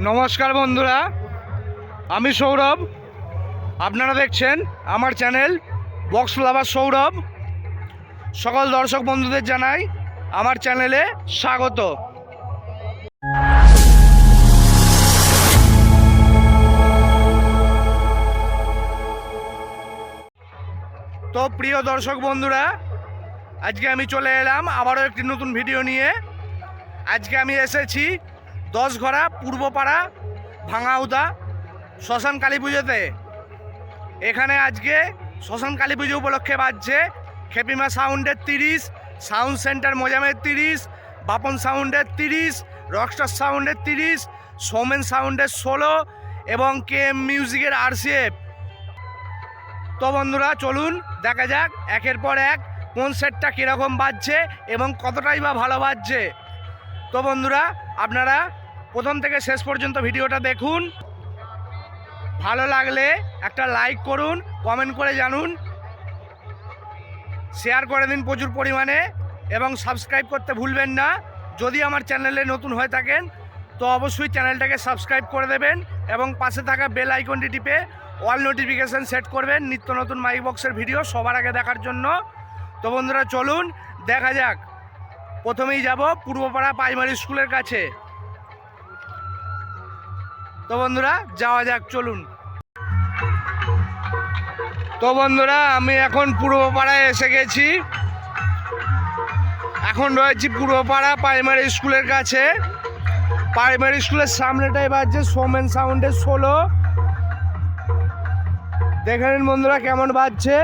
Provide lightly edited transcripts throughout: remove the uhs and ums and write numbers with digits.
নমস্কার বন্ধুরা, আমি সৌরভ। আপনারা দেখছেন আমার চ্যানেল বক্স লাভার সৌরভ। সকল দর্শক বন্ধুদের জানাই আমার চ্যানেলে স্বাগত। তো প্রিয় দর্শক বন্ধুরা, আজকে আমি চলে এলাম আবারও একটি নতুন ভিডিও নিয়ে। আজকে আমি এসেছি 10 ঘরা পূর্বপাড়া ভাঙাউদা শ্মশান কালী পুজোতে। এখানে আজকে শ্মশান কালী পুজো উপলক্ষে বাজছে খেপিমা সাউন্ডের 30, সাউন্ড সেন্টার মোজামের 30, বাপন সাউন্ডের 30, রকস্টার সাউন্ডের 30, সৌমেন সাউন্ডের 16 এবং KM মিউজিকের RCF। তো বন্ধুরা চলুন দেখা যাক একের পর এক কোন সেটটা কীরকম বাজছে এবং কতটাই বা ভালো বাজছে। তো বন্ধুরা আপনারা প্রথম থেকে শেষ পর্যন্ত ভিডিওটা দেখুন। ভালো লাগলে একটা লাইক করুন, কমেন্ট করে জানুন, শেয়ার করে দিন প্রচুর পরিমাণে এবং সাবস্ক্রাইব করতে ভুলবেন না। যদি আমার চ্যানেলে নতুন হয়ে থাকেন তো অবশ্যই চ্যানেলটাকে সাবস্ক্রাইব করে দেবেন এবং পাশে থাকা বেল আইকনটি টিপে অল নোটিফিকেশান সেট করবেন নিত্য নতুন মাইক বক্সের ভিডিও সবার আগে দেখার জন্য। তো বন্ধুরা চলুন দেখা যাক। প্রথমেই যাব পূর্বপাড়া প্রাইমারি স্কুলের কাছে। তো বন্ধুরা যাওয়া যাক, চলুন। তো বন্ধুরা আমি এখন পূর্বপাড়ায় এসে গেছি। এখন রয়েছি পূর্বপাড়া প্রাইমারি স্কুলের কাছে। প্রাইমারি স্কুলের সামনেটাই বাজছে সৌমেন সাউন্ডের 16। দেখে নিন বন্ধুরা কেমন বাজছে।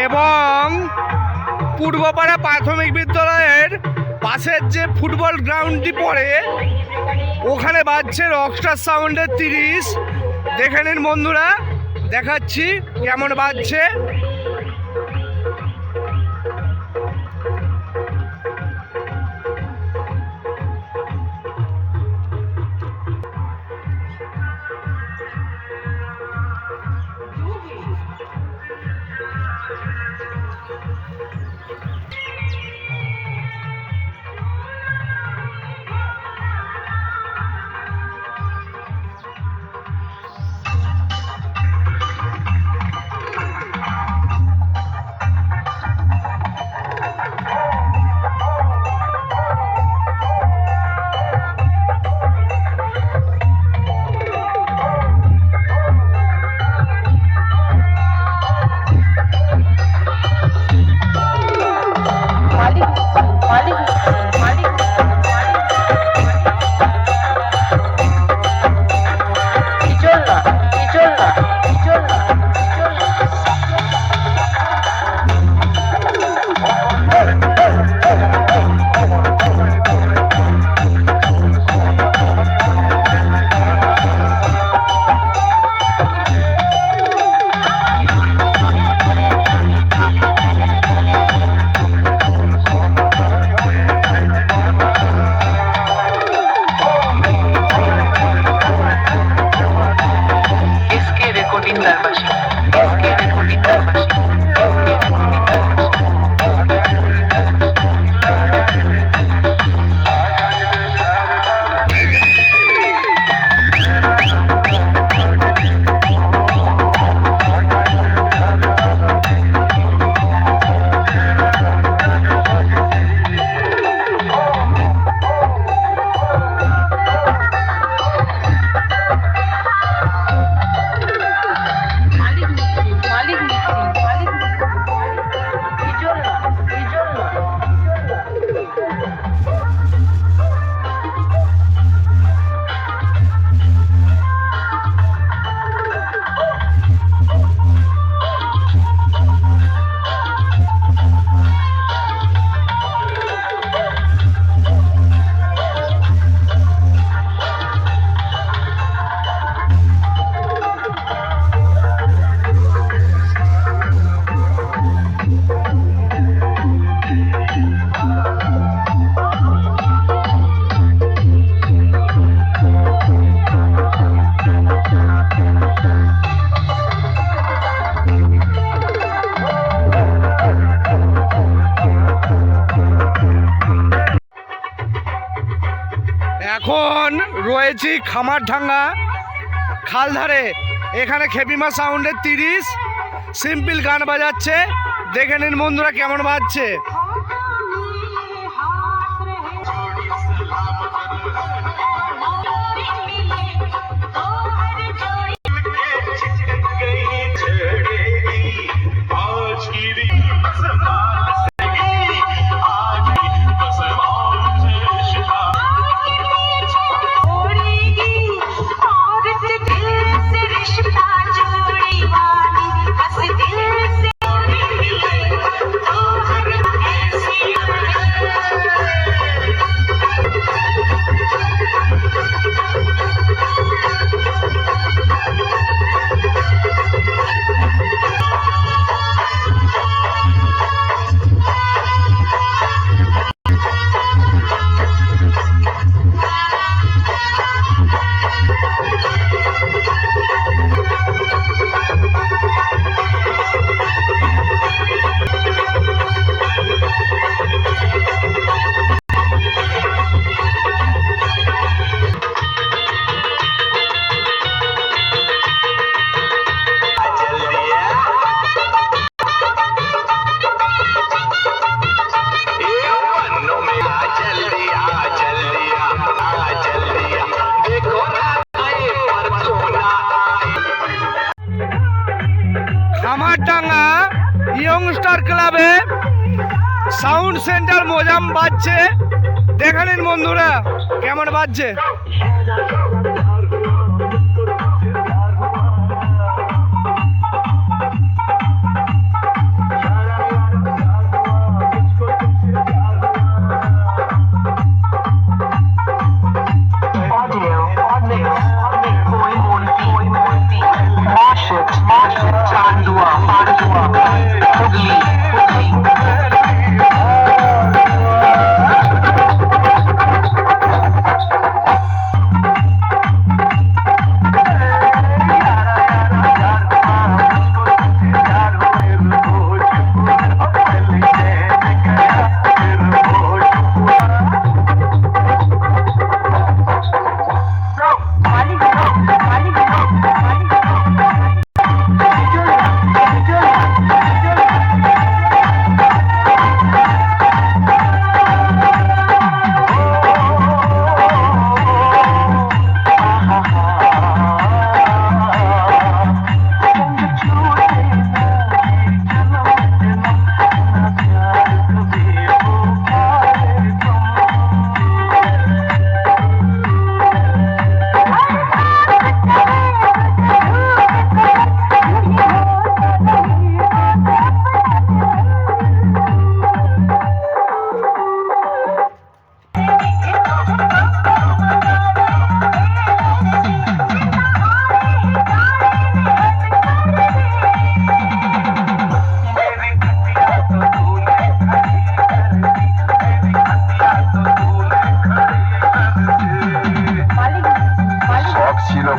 এবং পূর্বপাড়া প্রাথমিক বিদ্যালয়ের পাশের যে ফুটবল গ্রাউন্ডটি পড়ে ওখানে বাজছে রকস্টার সাউন্ডের 30। দেখে নিন বন্ধুরা, দেখাচ্ছি কেমন বাজছে। এখন রয়েছি খামারডাঙ্গা খালধারে। এখানে খেপিমা সাউন্ডের 30 সিম্পল গান বাজাচ্ছে, দেখে নিন বন্ধুরা কেমন বাজছে। খামারডাঙ্গা ইয়ংস্টার ক্লাবে সাউন্ড সেন্টার মোজাম বাজছে, দেখে নিন বন্ধুরা কেমন বাজছে।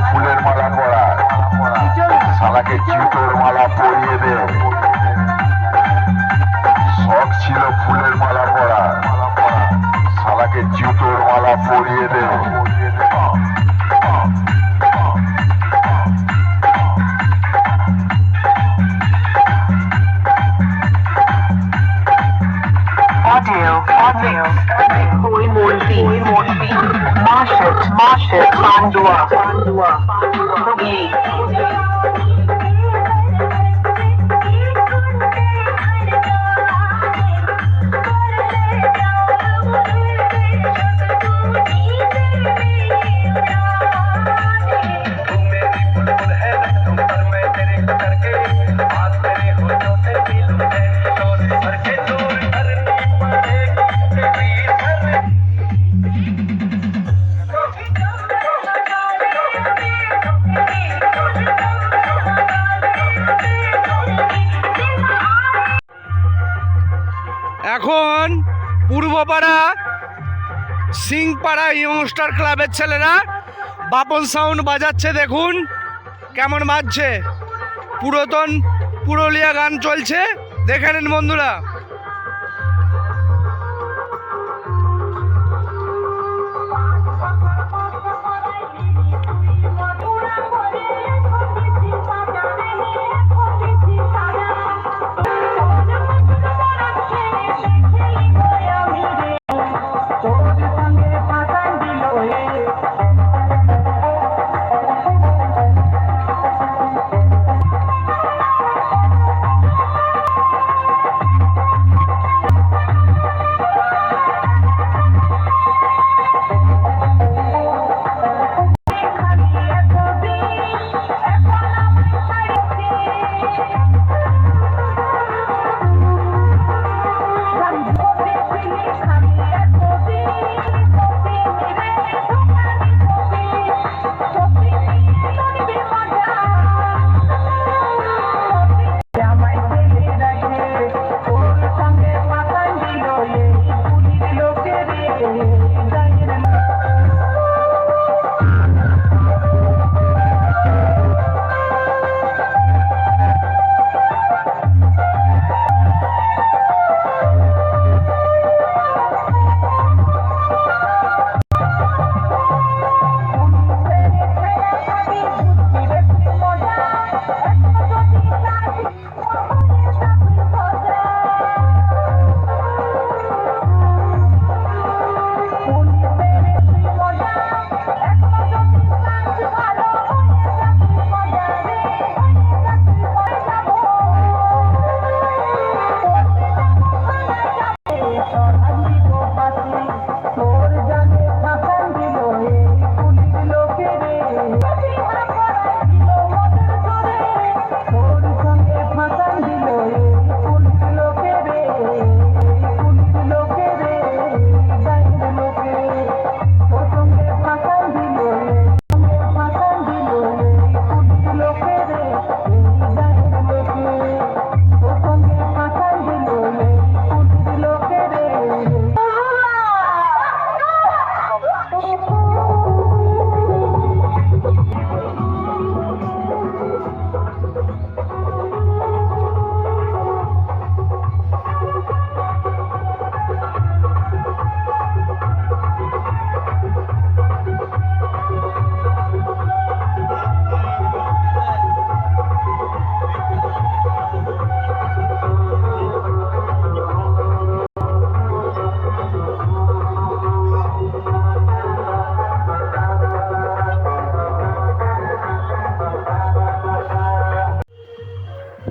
ফুলের মালা পরা শালাকে জুতোর মালা পরিয়ে দে। শখ ছিল ফুলের মালা পরা শালাকে জুতোর মালা পরিয়ে দে। Marshall, Pandua, Boogie. এখন পূর্বপাড়া সিংপাড়া ইয়ংস্টার ক্লাবের ছেলেরা বাপন সাউন্ড বাজাচ্ছে, দেখুন কেমন বাজছে। পুরাতন পুরুলিয়া গান চলছে, দেখে নিন বন্ধুরা।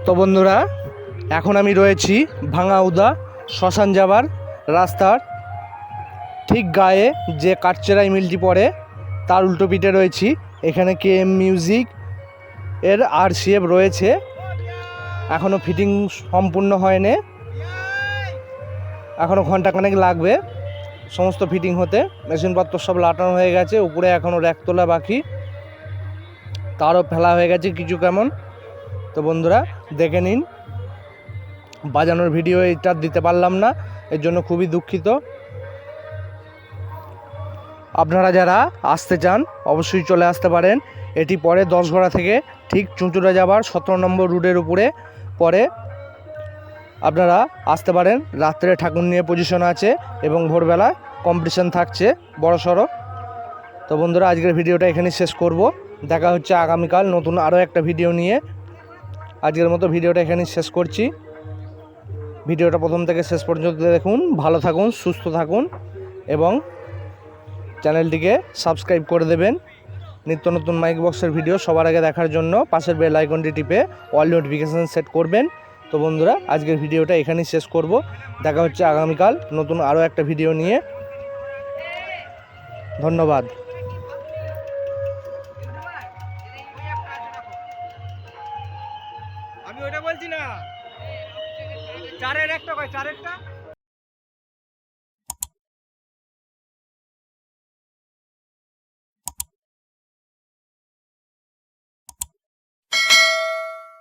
তো বন্ধুরা, এখন আমি রয়েছি ভাঙাউদা শ্মশান যাবার রাস্তার ঠিক গায়ে যে কাঠচেরাই মিলটি পড়ে তার উল্টো পিঠে রয়েছি। এখানে KM মিউজিক এর RCF রয়েছে, এখনও ফিটিং সম্পূর্ণ হয়নি, এখনও ঘন্টাখানেক লাগবে সমস্ত ফিটিং হতে। মেশিনপত্র সব লাটানো হয়ে গেছে, উপরে এখনও র্যাক তোলা বাকি, তারও ফেলা হয়ে গেছে কিছু কেমন। তো বন্ধুরা দেখে নিন, বাজানোর ভিডিও এটা দিতে পারলাম না, এর জন্য খুবই দুঃখিত। আপনারা যারা আসতে চান অবশ্যই চলে আসতে পারেন। এটি পরে 10 ঘোড়া থেকে ঠিক চুঁচুড়া যাবার 17 নম্বর রুটের উপরে পরে আপনারা আসতে পারেন। রাত্রে ঠাকুর নিয়ে পজিশন আছে এবং ভোরবেলা কম্পিটিশন থাকছে বড় সড়ো। তো বন্ধুরা আজকের ভিডিওটা এখানেই শেষ করব, দেখা হচ্ছে আগামীকাল নতুন আরও একটা ভিডিও নিয়ে। আজকের মতো ভিডিওটা এখানেই শেষ করছি। ভিডিওটা প্রথম থেকে শেষ পর্যন্ত দেখুন, ভালো থাকুন, সুস্থ থাকুন এবং চ্যানেলটিকে সাবস্ক্রাইব করে দেবেন। নিত্য নতুন মাইক বক্সের ভিডিও সবার আগে দেখার জন্য পাশের বেল আইকনটি টিপে অল নোটিফিকেশান সেট করবেন। তো বন্ধুরা আজকের ভিডিওটা এখানেই শেষ করব, দেখা হচ্ছে আগামীকাল নতুন আরও একটা ভিডিও নিয়ে। ধন্যবাদ। আমি ওটা বলছি না, চারের একটা